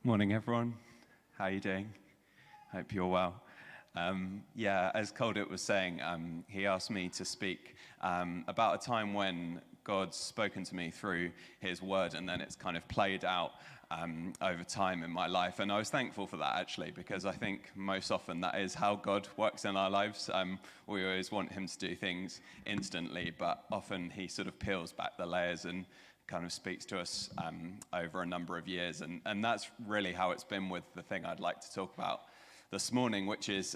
Morning, everyone. How are you doing? Hope you're well. As Coldit was saying, he asked me to speak about a time when God's spoken to me through his word, and then it's kind of played out over time in my life. And I was thankful for that, actually, because I think most often that is how God works in our lives. We always want him to do things instantly, but often he sort of peels back the layers and kind of speaks to us over a number of years. And that's really how it's been with the thing I'd like to talk about this morning, which is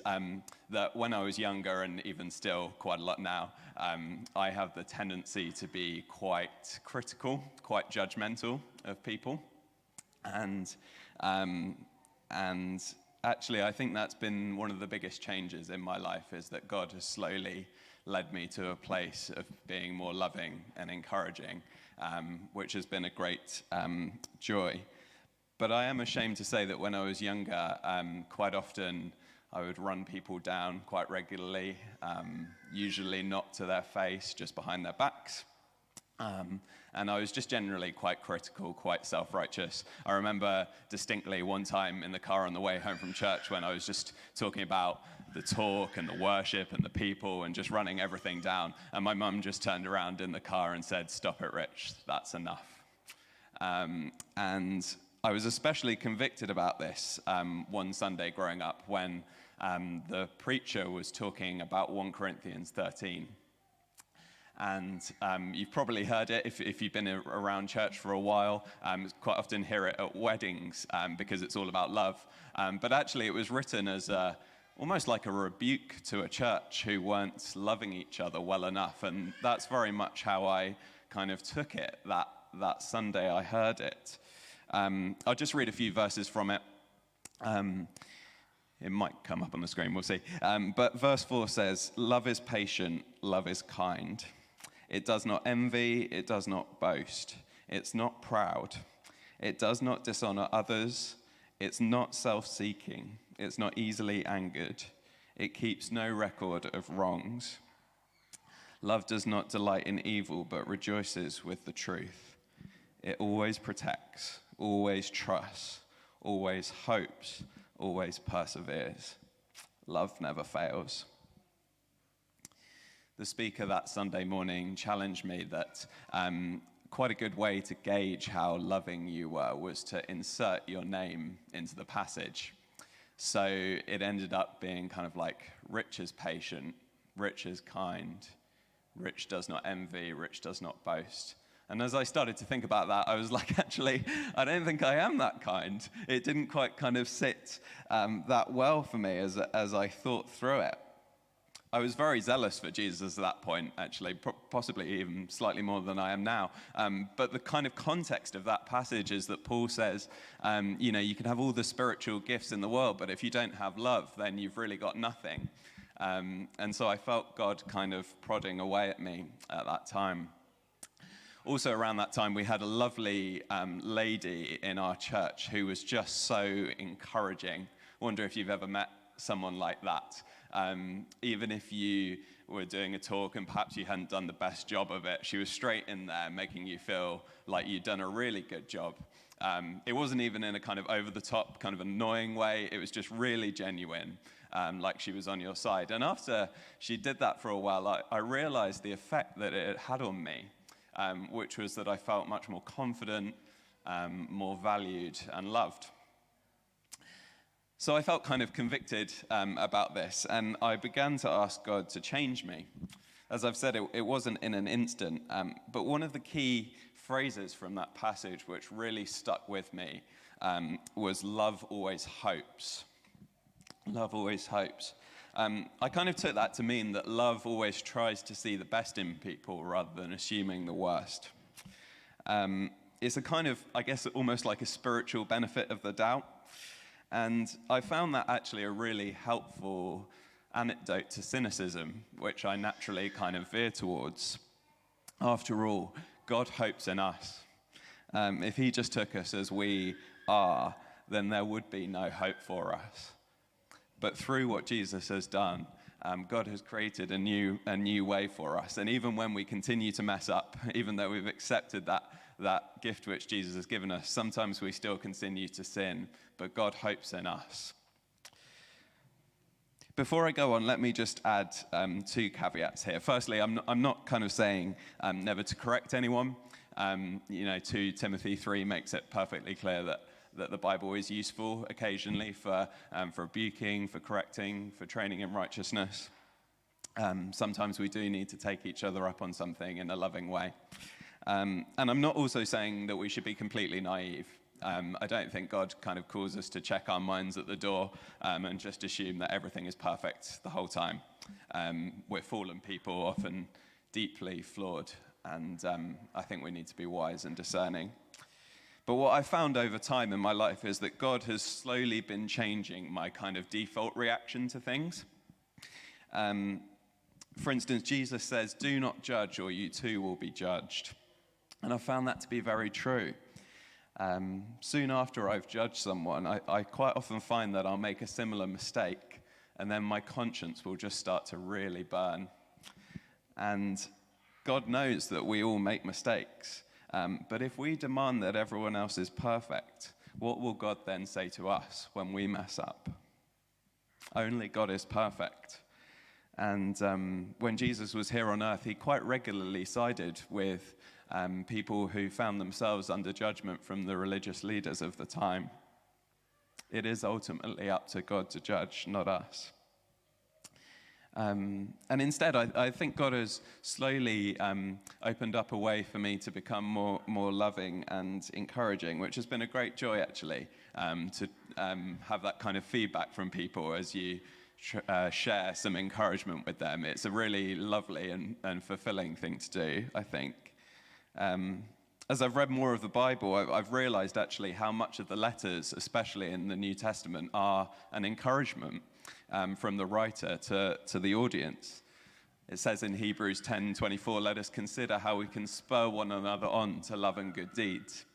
that when I was younger, and even still quite a lot now, I have the tendency to be quite critical, quite judgmental of people. And actually, I think that's been one of the biggest changes in my life, is that God has slowly led me to a place of being more loving and encouraging, which has been a great joy. But I am ashamed to say that when I was younger, quite often I would run people down quite regularly, usually not to their face, just behind their backs. And I was just generally quite critical, quite self-righteous. I remember distinctly one time in the car on the way home from church when I was just talking about the talk and the worship and the people and just running everything down. And my mum just turned around in the car and said, "Stop it, Rich, that's enough." And I was especially convicted about this one Sunday growing up when the preacher was talking about 1 Corinthians 13. And you've probably heard it if you've been around church for a while. Quite often hear it at weddings because it's all about love. But actually it was written as almost like a rebuke to a church who weren't loving each other well enough. And that's very much how I kind of took it that Sunday I heard it. I'll just read a few verses from it. It might come up on the screen, we'll see. But verse 4 says, "Love is patient, love is kind. It does not envy, it does not boast. It's not proud. It does not dishonor others. It's not self-seeking. It's not easily angered. It keeps no record of wrongs. Love does not delight in evil, but rejoices with the truth. It always protects, always trusts, always hopes, always perseveres. Love never fails." The speaker that Sunday morning challenged me that quite a good way to gauge how loving you were was to insert your name into the passage. So it ended up being kind of like, Rich is patient, Rich is kind, Rich does not envy, Rich does not boast. And as I started to think about that, I was like, actually, I don't think I am that kind. It didn't quite kind of sit that well for me as I thought through it. I was very zealous for Jesus at that point, actually, possibly even slightly more than I am now. But the kind of context of that passage is that Paul says, you can have all the spiritual gifts in the world, but if you don't have love, then you've really got nothing. And so I felt God kind of prodding away at me at that time. Also around that time, we had a lovely lady in our church who was just so encouraging. Wonder if you've ever met someone like that. Even if you were doing a talk and perhaps you hadn't done the best job of it, she was straight in there making you feel like you'd done a really good job. It wasn't even in a kind of over-the-top, kind of annoying way. It was just really genuine, like she was on your side. And after she did that for a while, I realized the effect that it had on me, which was that I felt much more confident, more valued and loved. So I felt kind of convicted about this, and I began to ask God to change me. As I've said, it wasn't in an instant, but one of the key phrases from that passage which really stuck with me was "love always hopes." Love always hopes. I kind of took that to mean that love always tries to see the best in people rather than assuming the worst. It's a kind of, I guess, almost like a spiritual benefit of the doubt. And I found that actually a really helpful antidote to cynicism, which I naturally kind of veer towards. After all, God hopes in us. If he just took us as we are, then there would be no hope for us. But through what Jesus has done, God has created a new way for us. And even when we continue to mess up, even though we've accepted that that gift which Jesus has given us, sometimes we still continue to sin, but God hopes in us. Before I go on, let me just add two caveats here. Firstly, I'm not kind of saying never to correct anyone. 2 Timothy 3 makes it perfectly clear that the Bible is useful occasionally for rebuking, for correcting, for training in righteousness. Sometimes we do need to take each other up on something in a loving way. And I'm not also saying that we should be completely naive. I don't think God kind of calls us to check our minds at the door and just assume that everything is perfect the whole time. We're fallen people, often deeply flawed, and I think we need to be wise and discerning. But what I've found over time in my life is that God has slowly been changing my kind of default reaction to things. For instance, Jesus says, "Do not judge, or you too will be judged." And I found that to be very true. Soon after I've judged someone, I quite often find that I'll make a similar mistake, and then my conscience will just start to really burn. And God knows that we all make mistakes, but if we demand that everyone else is perfect, what will God then say to us when we mess up? Only God is perfect. And when Jesus was here on earth, he quite regularly sided with people who found themselves under judgment from the religious leaders of the time. It is ultimately up to God to judge, not us. And instead, I think God has slowly opened up a way for me to become more loving and encouraging, which has been a great joy, actually, to have that kind of feedback from people as you share some encouragement with them. It's a really lovely and fulfilling thing to do, I think. As I've read more of the Bible, I've realized actually how much of the letters, especially in the New Testament, are an encouragement from the writer to the audience. It says in Hebrews 10:24, "Let us consider how we can spur one another on to love and good deeds."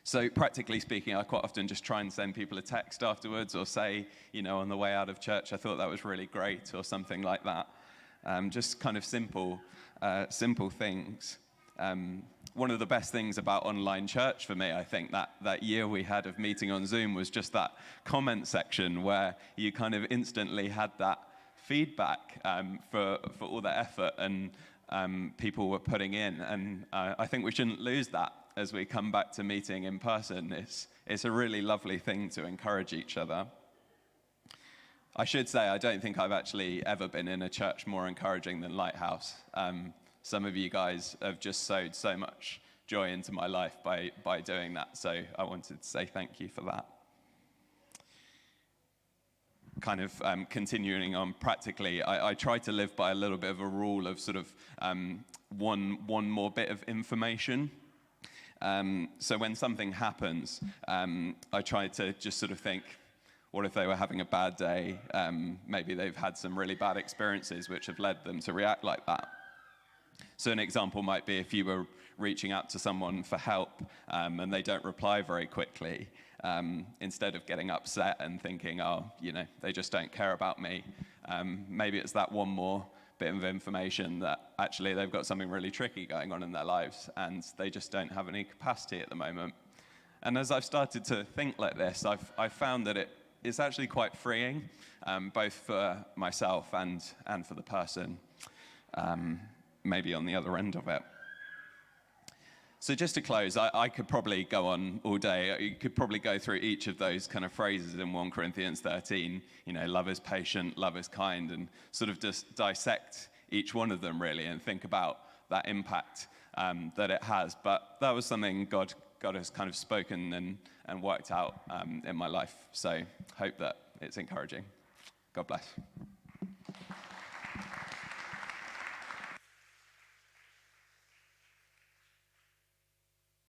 So practically speaking, I quite often just try and send people a text afterwards or say, on the way out of church, I thought that was really great or something like that. Just kind of simple things. One of the best things about online church for me, I think, that year we had of meeting on Zoom was just that comment section where you kind of instantly had that feedback for all the effort and people were putting in. And I think we shouldn't lose that as we come back to meeting in person. It's a really lovely thing to encourage each other. I should say I don't think I've actually ever been in a church more encouraging than Lighthouse. Some of you guys have just sowed so much joy into my life by doing that, so I wanted to say thank you for that. Kind of continuing on practically, I try to live by a little bit of a rule of sort of one more bit of information. So when something happens, I try to just sort of think, what if they were having a bad day? Maybe they've had some really bad experiences which have led them to react like that. So an example might be if you were reaching out to someone for help and they don't reply very quickly, instead of getting upset and thinking, they just don't care about me, maybe it's that one more bit of information that actually they've got something really tricky going on in their lives and they just don't have any capacity at the moment. And as I've started to think like this, I've found that it's actually quite freeing, both for myself and for the person maybe on the other end of it. So just to close, I could probably go on all day. You could probably go through each of those kind of phrases in 1 Corinthians 13, love is patient, love is kind, and sort of just dissect each one of them really and think about that impact that it has. But that was something God has kind of spoken and worked out in my life. So hope that it's encouraging. God bless.